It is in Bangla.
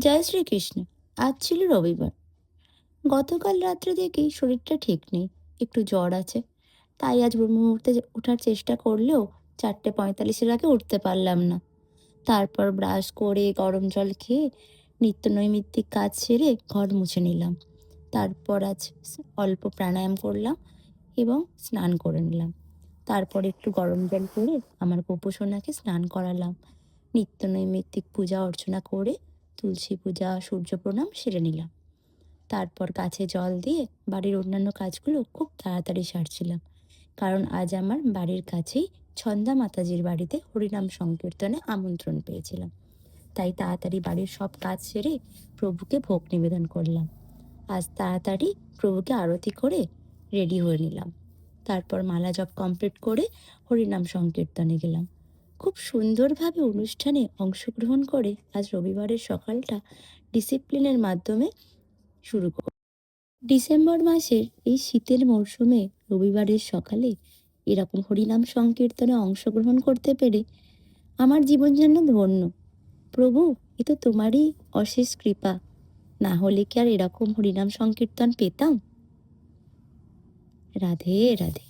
জয় শ্রীকৃষ্ণ। আজ ছিল রবিবার। গতকাল রাত্রে থেকেই শরীরটা ঠিক নেই, একটু জ্বর আছে। তাই আজ ব্রহ্ম মুহূর্তে ওঠার চেষ্টা করলেও 4:45-এর আগে উঠতে পারলাম না। তারপর ব্রাশ করে গরম জল খেয়ে নিত্য নৈমিত্তিক কাজ সেরে ঘর মুছে নিলাম। তারপর আজ অল্প প্রাণায়াম করলাম এবং স্নান করে নিলাম। তারপর একটু গরম জল করে আমার গোপু সোনাকে স্নান করালাম। নিত্য নৈমিত্তিক পূজা অর্চনা করে তুলসী পূজা, সূর্য প্রণাম সেরে নিলাম। তারপর গাছে জল দিয়ে বাড়ির অন্যান্য কাজগুলো খুব তাড়াতাড়ি সারছিলাম, কারণ আজ আমার বাড়ির কাছেই ছন্দা মাতাজির বাড়িতে হরিনাম সংকীর্তনে আমন্ত্রণ পেয়েছিলাম। তাই তাড়াতাড়ি বাড়ির সব কাজ সেরে প্রভুকে ভোগ নিবেদন করলাম। আজ তাড়াতাড়ি প্রভুকে আরতি করে রেডি হয়ে নিলাম। তারপর মালা জপ কমপ্লিট করে হরিনাম সংকীর্তনে গেলাম। খুব সুন্দরভাবে অনুষ্ঠানে অংশগ্রহণ করে আজ রবিবারের সকালটা ডিসিপ্লিনের মাধ্যমে শুরু করব। ডিসেম্বর মাসের এই শীতের মরশুমে রবিবারের সকালে এরকম হরিনাম সংকীর্তনে অংশগ্রহণ করতে পেরে আমার জীবন যেন ধন্য। প্রভু, এ তো তোমারই অশেষ কৃপা। না হলে কি আর এরকম হরিনাম সংকীর্তন পেতাম? রাধে রাধে।